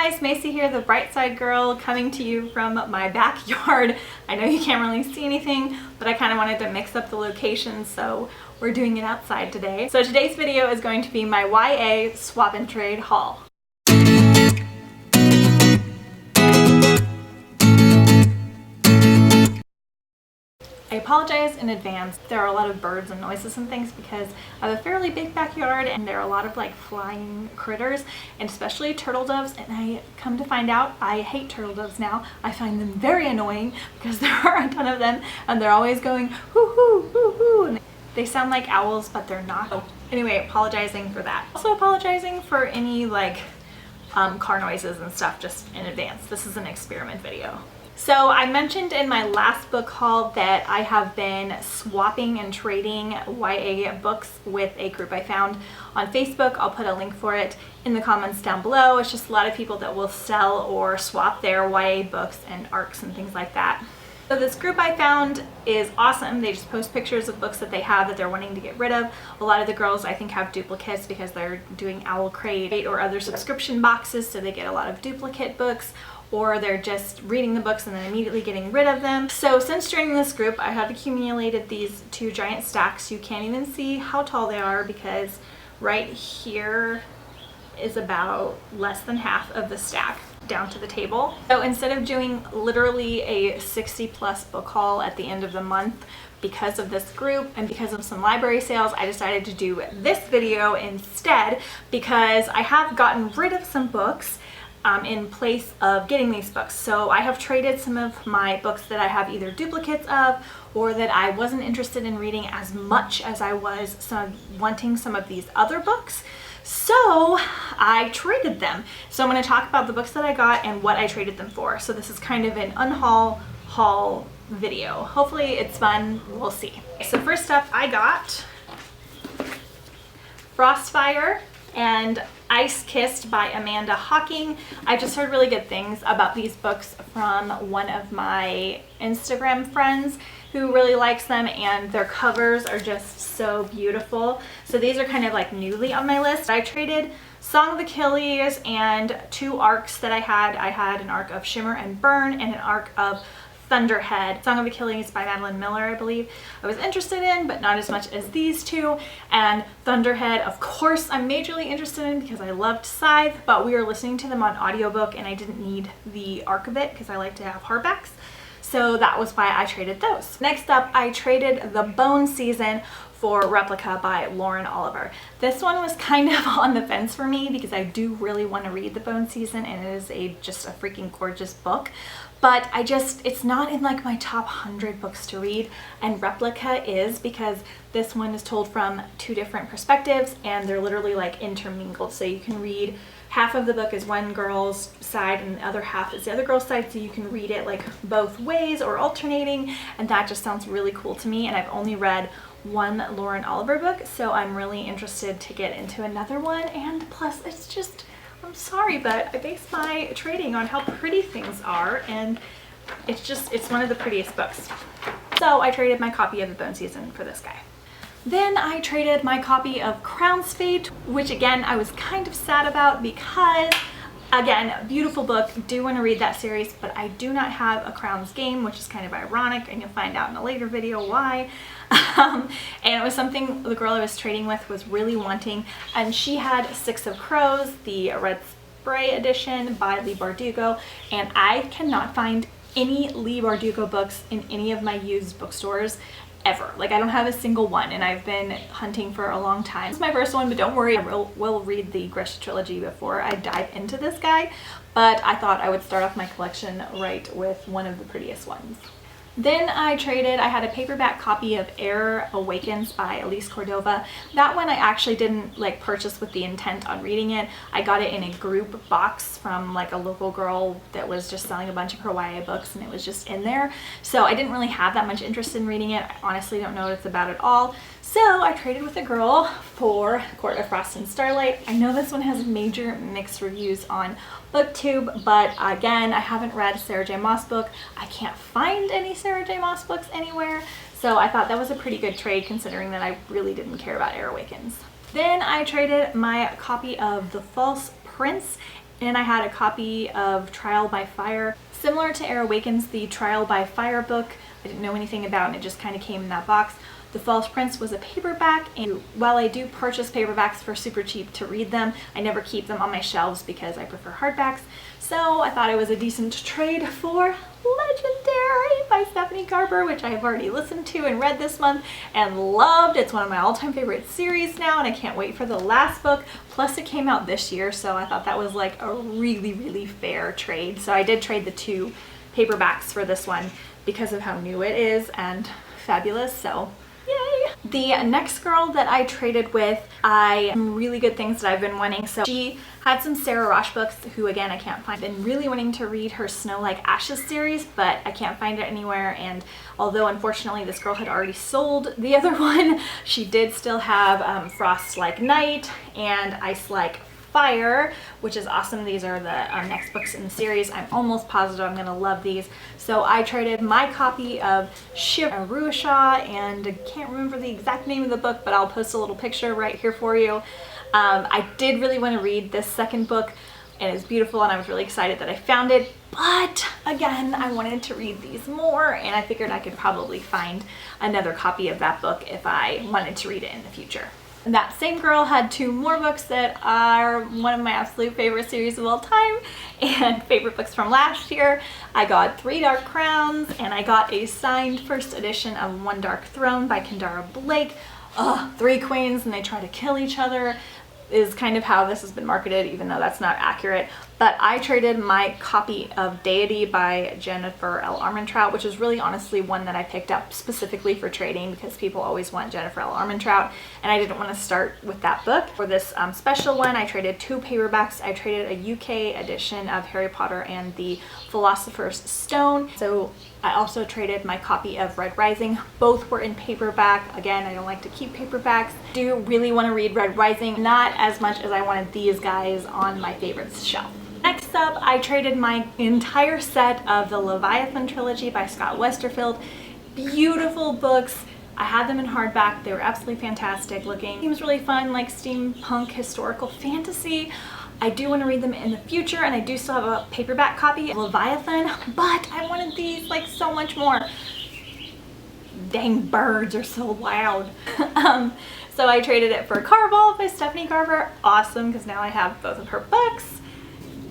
guys, Macy here, the bright side girl, coming to you from my backyard. I know you can't really see anything, but I kind of wanted to mix up the locations, so we're doing it outside today. So today's video is going to be my YA swap and trade haul. I apologize in advance. There are a lot of birds and noises and things because I have a fairly big backyard and there are a lot of like flying critters, and especially turtle doves, and I come to find out I hate turtle doves now. I find them very annoying because there are a ton of them and they're always going hoo hoo hoo hoo, and they sound like owls but they're not. So anyway, apologizing for that. Also apologizing for any like car noises and stuff just in advance. This is an experiment video. So I mentioned in my last book haul that I have been swapping and trading YA books with a group I found on Facebook. I'll put a link for it in the comments down below. It's just a lot of people that will sell or swap their YA books and arcs and things like that. So this group I found is awesome. They just post pictures of books that they have that they're wanting to get rid of. A lot of the girls I think have duplicates because they're doing Owl Crate or other subscription boxes, so they get a lot of duplicate books, or they're just reading the books and then immediately getting rid of them. So since joining this group, I have accumulated these two giant stacks. You can't even see how tall they are because right here is about less than half of the stack down to the table. So instead of doing literally a 60+ book haul at the end of the month, because of this group and because of some library sales, I decided to do this video instead because I have gotten rid of some books in place of getting these books. So I have traded some of my books that I have either duplicates of or that I wasn't interested in reading as much as I was wanting some of these other books. So I traded them. So I'm going to talk about the books that I got and what I traded them for. So this is kind of an unhaul haul video. Hopefully it's fun. We'll see. So first up, I got Frostfire and Ice Kissed by Amanda Hawking. I just heard really good things about these books from one of my Instagram friends who really likes them, and their covers are just so beautiful. So these are kind of like newly on my list. I traded Song of Achilles and two arcs that I had. I had an arc of Shimmer and Burn and an arc of Thunderhead. Song of Achilles by Madeline Miller, I believe, I was interested in, but not as much as these two. And Thunderhead, of course, I'm majorly interested in because I loved Scythe, but we were listening to them on audiobook and I didn't need the arc of it because I like to have hardbacks. So that was why I traded those. Next up, I traded The Bone Season for Replica by Lauren Oliver. This one was kind of on the fence for me because I do really want to read The Bone Season and it is just a freaking gorgeous book. But it's not in like my top 100 books to read, and Replica is, because this one is told from two different perspectives and they're literally like intermingled. So you can read half of the book is one girl's side and the other half is the other girl's side, so you can read it like both ways or alternating, and that just sounds really cool to me. And I've only read one Lauren Oliver book, so I'm really interested to get into another one. And plus it's just, I'm sorry, but I base my trading on how pretty things are, and it's one of the prettiest books. So I traded my copy of The Bone Season for this guy. Then I traded my copy of Crown's Fate, which again I was kind of sad about because, again, beautiful book, do want to read that series, but I do not have a Crown's game, which is kind of ironic, and you'll find out in a later video why. And it was something the girl I was trading with was really wanting, and she had Six of Crows, the Red Spray edition by Leigh Bardugo, and I cannot find any Leigh Bardugo books in any of my used bookstores ever. Like, I don't have a single one, and I've been hunting for a long time. This is my first one, but don't worry, I will read the Grisha trilogy before I dive into this guy, but I thought I would start off my collection right with one of the prettiest ones. Then I had a paperback copy of Awakens by Elise Cordova. That one I actually didn't like purchase with the intent on reading it. I got it in a group box from like a local girl that was just selling a bunch of her YA books, and it was just in there. So I didn't really have that much interest in reading it. I honestly don't know what it's about at all. So I traded with a girl for Court of Frost and Starlight. I know this one has major mixed reviews on BookTube, but again, I haven't read a Sarah J. Maas book. I can't find any Sarah J. Maas books anywhere, so I thought that was a pretty good trade considering that I really didn't care about Awakens. Then I traded my copy of The False Prince And I had a copy of Trial by Fire. Similar to Awakens, the Trial by Fire book I didn't know anything about, and it just kind of came in that box. The False Prince was a paperback, and while I do purchase paperbacks for super cheap to read them, I never keep them on my shelves because I prefer hardbacks. So I thought it was a decent trade for Legendary by Stephanie Garber, which I have already listened to and read this month and loved. It's one of my all-time favorite series now, and I can't wait for the last book. Plus it came out this year, so I thought that was like a really fair trade. So I did trade the 2 paperbacks for this one because of how new it is and fabulous, so yay! The next girl that I traded with, really good things that I've been wanting. So she had some Sarah Rosh books, who again I can't find. I've been really wanting to read her Snow Like Ashes series, but I can't find it anywhere. And although unfortunately this girl had already sold the other one, she did still have Frost Like Night and Ice Like Fire, which is awesome. These are the next books in the series. I'm almost positive I'm gonna love these. So I traded my copy of Shimmer, Shah, and I can't remember the exact name of the book, but I'll post a little picture right here for you. I did really want to read this second book, and it's beautiful, and I was really excited that I found it. But again, I wanted to read these more, and I figured I could probably find another copy of that book if I wanted to read it in the future. And that same girl had 2 more books that are one of my absolute favorite series of all time and favorite books from last year. I got 3 Dark Crowns, and I got a signed first edition of One Dark Throne by Kendara Blake. 3 queens and they try to kill each other is kind of how this has been marketed, even though that's not accurate. But I traded my copy of Deity by Jennifer L. Armentrout, which is really honestly one that I picked up specifically for trading because people always want Jennifer L. Armentrout, and I didn't want to start with that book. For this special one, I traded 2 paperbacks. I traded a UK edition of Harry Potter and the Philosopher's Stone. So I also traded my copy of Red Rising. Both were in paperback. Again, I don't like to keep paperbacks. I do really want to read Red Rising, not as much as I wanted these guys on my favorites shelf. Next up, I traded my entire set of the Leviathon trilogy by Scott Westerfeld. Beautiful books. I had them in hardback. They were absolutely fantastic looking. Seems really fun, like steampunk historical fantasy. I do want to read them in the future, and I do still have a paperback copy of Leviathan, but I wanted these like so much more. Dang, birds are so loud. So I traded it for Caraval by Stephanie Garber. Awesome, because now I have both of her books.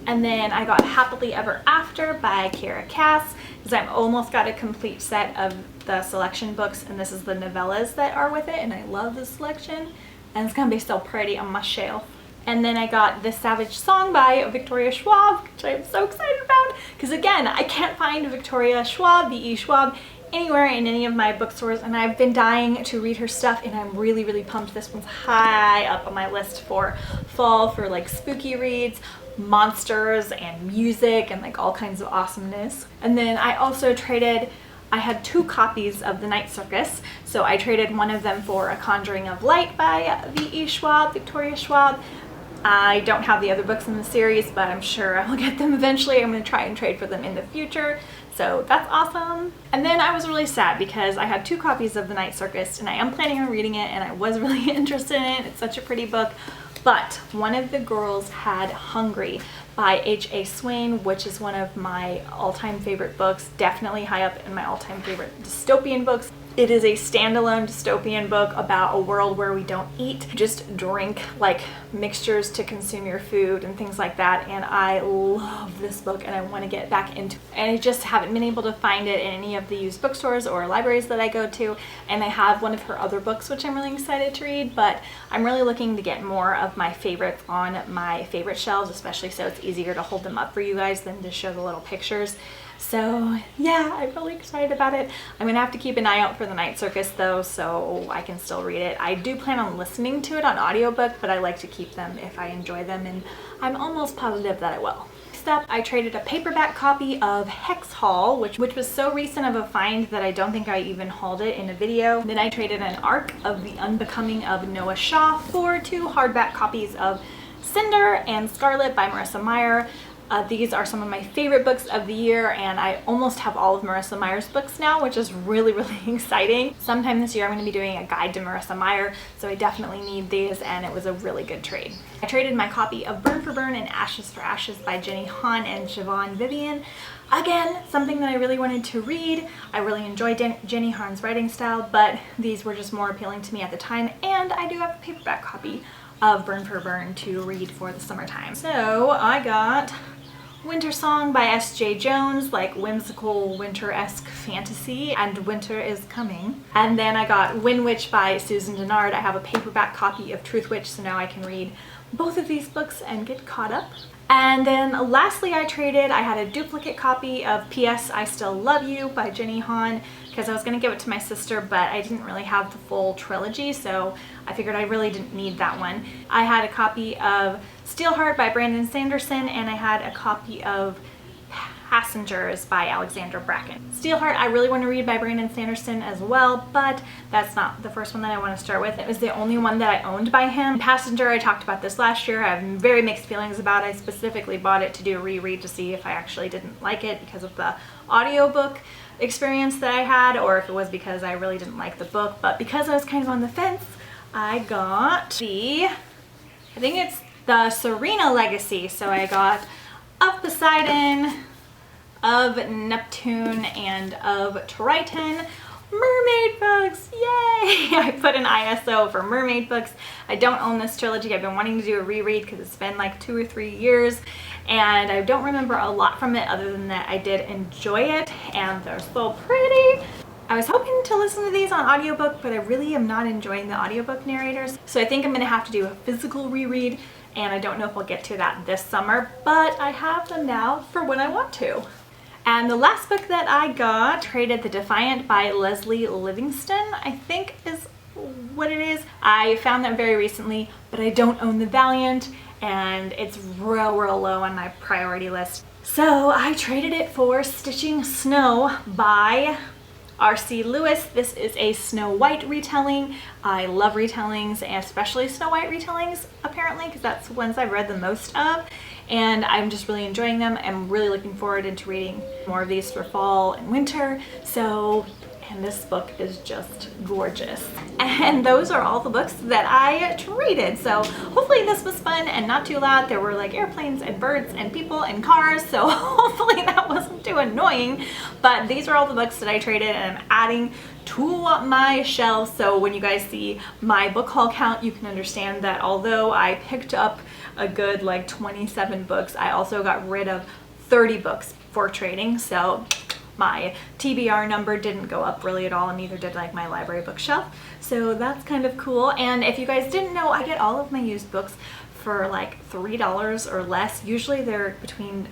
And then I got Happily Ever After by Kara Cass, because I've almost got a complete set of the selection books, and this is the novellas that are with it, and I love this selection, and it's gonna be so pretty on my shelf. And then I got The Savage Song by Victoria Schwab, which I'm so excited about, because again, I can't find Victoria Schwab, V.E. Schwab, anywhere in any of my bookstores, and I've been dying to read her stuff, and I'm really pumped. This one's high up on my list for fall, for like spooky reads, monsters and music and like all kinds of awesomeness. And then I also traded, I had 2 copies of the Night Circus, so I traded one of them for A Conjuring of Light by V.E. Schwab, Victoria Schwab. I don't have the other books in the series, but I'm sure I will get them eventually. I'm going to try and trade for them in the future, so that's awesome. And then I was really sad because I had 2 copies of the Night Circus, and I am planning on reading it, and I was really interested in it. It's such a pretty book. But one of the girls had Hungry by H.A. Swain, which is one of my all-time favorite books, definitely high up in my all-time favorite dystopian books. It is a standalone dystopian book about a world where we don't eat, just drink like mixtures to consume your food and things like that. And I love this book, and I want to get back into it. And I just haven't been able to find it in any of the used bookstores or libraries that I go to. And I have one of her other books, which I'm really excited to read, but I'm really looking to get more of my favorites on my favorite shelves, especially so it's easier to hold them up for you guys than to show the little pictures. So yeah, I'm really excited about it. I'm gonna have to keep an eye out for the Night Circus though, so I can still read it. I do plan on listening to it on audiobook, but I like to keep them if I enjoy them, and I'm almost positive that I will. Next up, I traded a paperback copy of Hex Hall, which was so recent of a find that I don't think I even hauled it in a video. Then I traded an arc of The Unbecoming of Noah Shah for 2 hardback copies of Cinder and Scarlet by Marissa Meyer. These are some of my favorite books of the year, and I almost have all of Marissa Meyer's books now, which is really exciting. Sometime this year I'm going to be doing a guide to Marissa Meyer, so I definitely need these, and it was a really good trade. I traded my copy of Burn for Burn and Ashes for Ashes by Jenny Han and Siobhan Vivian. Again, something that I really wanted to read. I really enjoyed Jenny Han's writing style, but these were just more appealing to me at the time, and I do have a paperback copy of Burn for Burn to read for the summertime. So I got Wintersong by S.J. Jones, like whimsical winter-esque fantasy, and winter is coming. And then I got Windwitch by Susan Dennard. I have a paperback copy of Truthwitch, so now I can read both of these books and get caught up. And then lastly I had a duplicate copy of P.S. I Still Love You by Jenny Han, because I was going to give it to my sister, but I didn't really have the full trilogy, so I figured I really didn't need that one. I had a copy of Steelheart by Brandon Sanderson, and I had a copy of Passengers by Alexandra Bracken. Steelheart I really want to read by Brandon Sanderson as well, but that's not the first one that I want to start with. It was the only one that I owned by him. Passenger, I talked about this last year. I have very mixed feelings about it. I specifically bought it to do a reread to see if I actually didn't like it because of the audiobook experience that I had, or if it was because I really didn't like the book. But because I was kind of on the fence, I got I think it's the Serena Legacy. So I got Of Poseidon, of Neptune, and of Triton. Mermaid books, yay! I put an ISO for mermaid books. I don't own this trilogy. I've been wanting to do a reread because it's been like 2 or 3 years, and I don't remember a lot from it other than that I did enjoy it, and they're so pretty. I was hoping to listen to these on audiobook, but I really am not enjoying the audiobook narrators, so I think I'm gonna have to do a physical reread, and I don't know if I'll get to that this summer, but I have them now for when I want to. And the last book that I got, traded The Defiant by Leslie Livingston, I think is what it is. I found that very recently, but I don't own The Valiant, and it's real low on my priority list. So I traded it for Stitching Snow by R.C. Lewis. This is a Snow White retelling. I love retellings, and especially Snow White retellings, apparently, because that's the ones I've read the most of. And I'm just really enjoying them. I'm really looking forward to reading more of these for fall and winter. So, and this book is just gorgeous. And those are all the books that I traded. So hopefully this was fun and not too loud. There were like airplanes and birds and people and cars, so hopefully that wasn't too annoying. But these are all the books that I traded, and I'm adding to my shelf. So when you guys see my book haul count, you can understand that although I picked up a good like 27 books, I also got rid of 30 books for trading. So my TBR number didn't go up really at all, and neither did like my library bookshelf. So that's kind of cool. And if you guys didn't know, I get all of my used books for like $3 or less. Usually they're between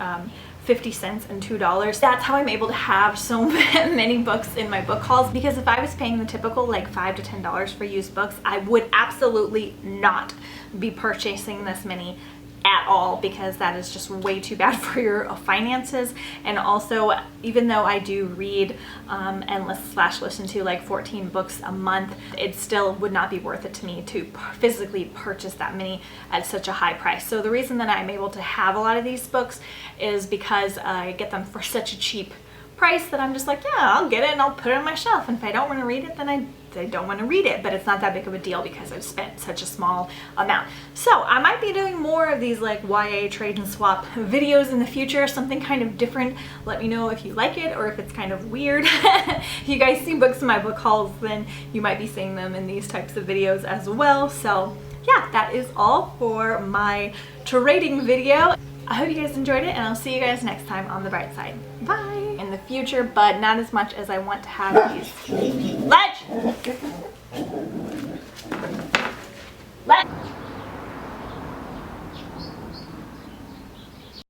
50 cents and $2. That's how I'm able to have so many books in my book hauls, because if I was paying the typical like $5 to $10 for used books, I would absolutely not be purchasing this many at all, because that is just way too bad for your finances. And also, even though I do read and listen to like 14 books a month, it still would not be worth it to me to physically purchase that many at such a high price. So the reason that I'm able to have a lot of these books is because I get them for such a cheap price that I'm just like, yeah, I'll get it and I'll put it on my shelf, and if I don't want to read it, then I don't want to read it. But it's not that big of a deal because I've spent such a small amount. So I might be doing more of these like YA trade and swap videos in the future, something kind of different. Let me know if you like it or if it's kind of weird. If you guys see books in my book hauls, then you might be seeing them in these types of videos as well. So yeah, that is all for my trading video. I hope you guys enjoyed it, and I'll see you guys next time on the bright side. Bye! In the future, but not as much as I want to have these. Ledge!